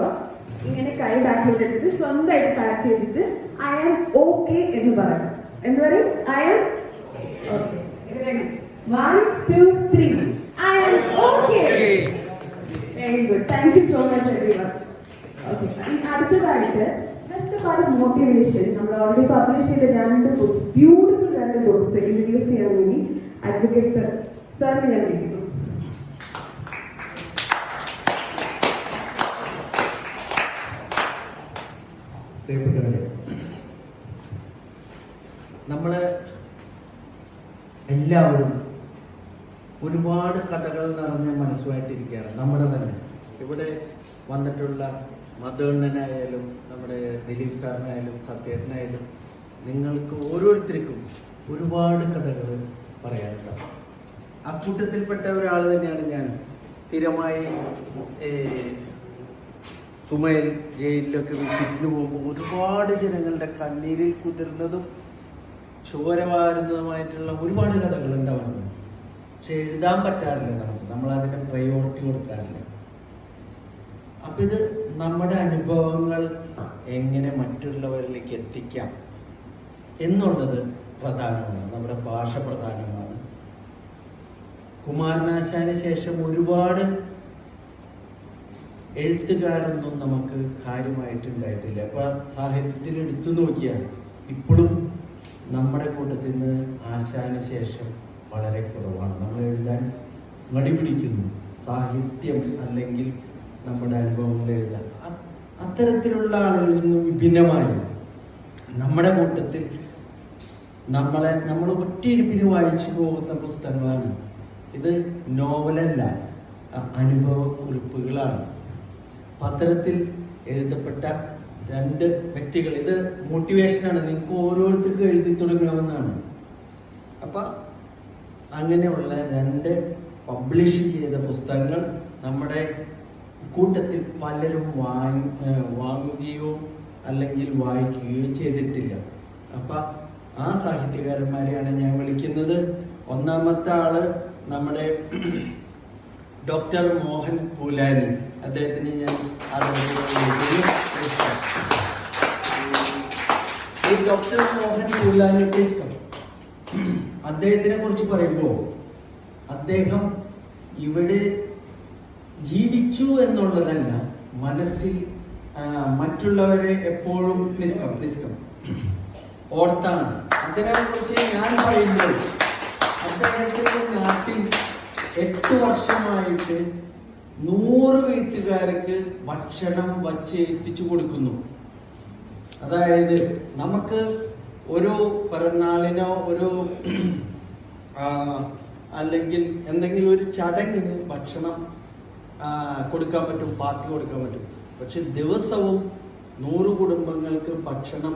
ചെയ്യുമ്പോൾ ഇങ്ങനെ കൈ ബാക്കിലോട്ട് എടുത്തിട്ട് സ്വന്തമായിട്ട് പാക്ക് ചെയ്തിട്ട് ഐ ആം ഓക്കെ എന്ന് പറയണം. എന്ത് പറയും? I am okay. 1, 2, 3 I am okay. Very good. Thank you so much everyone. Okay, അടുത്തതായിട്ട് ജസ്റ്റ് പാർട്ട് ഓഫ് മോട്ടിവേഷൻ. നമ്മൾ ഓൾറെഡി പബ്ലിഷ് ചെയ്ത 2 ബുക്സ്, ബ്യൂട്ടിഫുൾ 2 ബുക്സ് ഇൻട്രൊഡ്യൂസ് ചെയ്യാൻ വേണ്ടി അഡ്വക്കേറ്റ് സാറിനെ ഞാൻ വിളിക്കുന്നു. നമ്മള് എല്ലാവരും ഒരുപാട് കഥകൾ നിറഞ്ഞ മനസ്സുമായിട്ടിരിക്കുകയാണ്. നമ്മുടെ തന്നെ ഇവിടെ വന്നിട്ടുള്ള മധുണ്ണനായാലും നമ്മുടെ ദിലീപ് സാറിനായാലും സത്യേട്ടനായാലും നിങ്ങൾക്ക് ഓരോരുത്തർക്കും ഒരുപാട് കഥകൾ പറയാനുണ്ടാവും. അക്കൂട്ടത്തിൽപ്പെട്ട ഒരാൾ തന്നെയാണ് ഞാൻ. സ്ഥിരമായി സുമേൽ ജയിലിലൊക്കെ വിസിറ്റിന് പോകുമ്പോൾ ഒരുപാട് ജനങ്ങളുടെ കണ്ണീരിൽ കുതിർന്നതും ചോര വാരുന്നതുമായിട്ടുള്ള ഒരുപാട് കഥകൾ ഉണ്ടാവുന്നുണ്ട്. പക്ഷെ എഴുതാൻ പറ്റാറില്ല. നമ്മളതിന് പ്രയോറിറ്റി കൊടുക്കാറില്ല. അപ്പൊ ഇത് നമ്മുടെ അനുഭവങ്ങൾ എങ്ങനെ മറ്റുള്ളവരിലേക്ക് എത്തിക്കാം എന്നുള്ളത് പ്രധാനമാണ്. നമ്മുടെ ഭാഷ പ്രധാനമാണ്. കുമാരനാശാന് ശേഷം ഒരുപാട് എഴുത്തുകാരൊന്നും നമുക്ക് കാര്യമായിട്ടുണ്ടായിട്ടില്ല. അപ്പൊ സാഹിത്യത്തിൽ എടുത്തു നോക്കിയാൽ ഇപ്പോഴും നമ്മുടെ കൂട്ടത്തിൽ നിന്ന് ആശാന് ശേഷം വളരെ കുറവാണ്. നമ്മൾ എഴുതാൻ മടി പിടിക്കുന്നു. സാഹിത്യം അല്ലെങ്കിൽ നമ്മുടെ അനുഭവങ്ങൾ എഴുതാൻ അത്തരത്തിലുള്ള ആളുകളിൽ നിന്ന് വിഭിന്നമായി നമ്മുടെ കൂട്ടത്തിൽ നമ്മൾ ഒറ്റയിരുപ്പിന് വായിച്ചു പോകുന്ന പുസ്തകങ്ങളാണ്. ഇത് നോവലല്ല, അനുഭവക്കുറിപ്പുകളാണ്. പത്രത്തിൽ എഴുതപ്പെട്ട 2 വ്യക്തികൾ. ഇത് മോട്ടിവേഷനാണ്. നിങ്ങൾക്ക് ഓരോരുത്തർക്കും എഴുതി തുടങ്ങാവുന്നതാണ്. അപ്പൊ അങ്ങനെയുള്ള 2 പബ്ലിഷ് ചെയ്ത പുസ്തകങ്ങൾ നമ്മുടെ കൂട്ടത്തിൽ പലരും വാങ്ങുകയോ അല്ലെങ്കിൽ വായിക്കുകയോ ചെയ്തിട്ടില്ല. അപ്പൊ ആ സാഹിത്യകാരന്മാരെയാണ് ഞാൻ വിളിക്കുന്നത്. ഒന്നാമത്തെ ആള് നമ്മുടെ ഡോക്ടർ മോഹൻ പൂലാനി. അദ്ദേഹത്തിന് ഞാൻ ഈ ഡോക്ടർ മോഹൻ പൂലാനി അദ്ദേഹത്തിനെ കുറിച്ച് പറയുമ്പോൾ അദ്ദേഹം ഇവിടെ ജീവിച്ചു എന്നുള്ളതല്ല, മനസ്സിൽ മറ്റുള്ളവരെ എപ്പോഴും ഓർത്താണ്. അതിനെ കുറിച്ച് ഞാൻ പറയുമ്പോൾ അദ്ദേഹത്തിന്റെ നാട്ടിൽ 8 വർഷമായിട്ട് 100 വീട്ടുകാർക്ക് ഭക്ഷണം വച്ച് എത്തിച്ചു കൊടുക്കുന്നു. അതായത് നമുക്ക് ഒരു പിറന്നാളിനോ ഒരു അല്ലെങ്കിൽ എന്തെങ്കിലും ഒരു ചടങ്ങിന് ഭക്ഷണം കൊടുക്കാൻ പറ്റും, പാർട്ടി കൊടുക്കാൻ പറ്റും. പക്ഷെ ദിവസവും 100 കുടുംബങ്ങൾക്ക് ഭക്ഷണം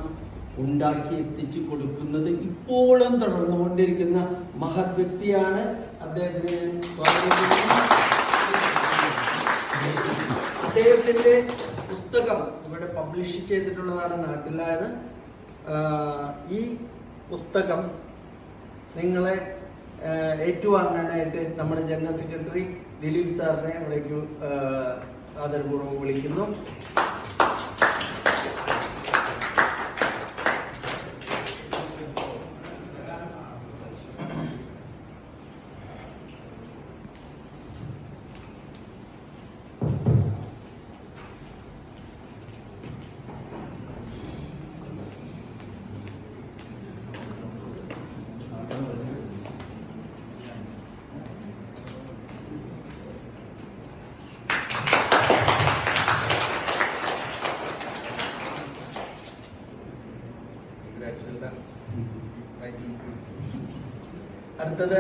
ഉണ്ടാക്കി എത്തിച്ചു കൊടുക്കുന്നത് ഇപ്പോഴും തുടർന്നുകൊണ്ടിരിക്കുന്ന മഹത് വ്യക്തിയാണ്. അദ്ദേഹത്തിന് അദ്ദേഹത്തിന്റെ പുസ്തകം ഇവിടെ പബ്ലിഷ് ചെയ്തിട്ടുള്ളതാണ് നാട്ടിലായത്. ഈ പുസ്തകം നിങ്ങളെ ഏറ്റുവാങ്ങാനായിട്ട് നമ്മുടെ ജനറൽ സെക്രട്ടറി ദിലീപ് സാറിനെ ഇവിടേക്ക് ആദരപൂർവ്വം വിളിക്കുന്നു. അടുത്തത്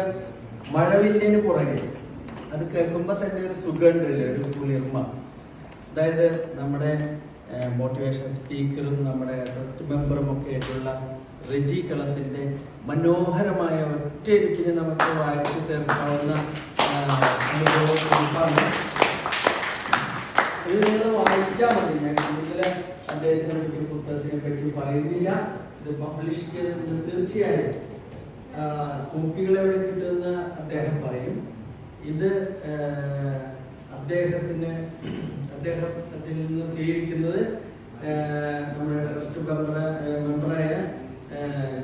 മഴവില്ലിന് പുറകെ. അത് കേൾക്കുമ്പോ തന്നെ ഒരു സുഖമുണ്ടല്ലേ, ഒരു കുളിർമ. അതായത് നമ്മുടെ മോട്ടിവേഷൻ സ്പീക്കറും നമ്മുടെ ട്രസ്റ്റ് മെമ്പറും ഒക്കെ ആയിട്ടുള്ള റെജി കളത്തിന്റെ മനോഹരമായ ഒറ്റയിരിപ്പിന് നമുക്ക് വായിച്ചു തീർക്കാവുന്ന അനുഭവമാണ്. ഇത് നിങ്ങൾ വായിച്ചാൽ മതി. ഞാൻ കൂടുതൽ അദ്ദേഹത്തിനെ പറ്റി പുസ്തകത്തിനെ പറ്റി പറയുന്നില്ല. ഇത് പബ്ലിഷ് ചെയ്തത് തീർച്ചയായും കോപ്പികൾ എവിടെ കിട്ടുമെന്ന് അദ്ദേഹം പറയും. ഇത് അദ്ദേഹത്തിന് അദ്ദേഹം അതിൽ നിന്ന് സ്വീകരിക്കുന്നത് നമ്മുടെ ട്രസ്റ്റ് മെമ്പറായ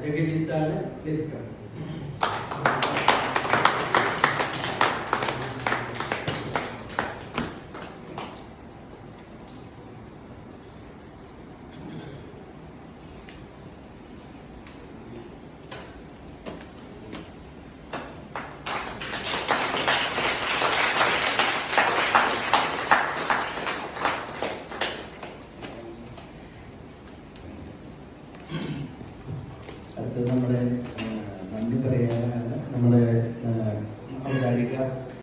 ജഗജിത്താണ്. Please come. അടുത്തത് നമ്മുടെ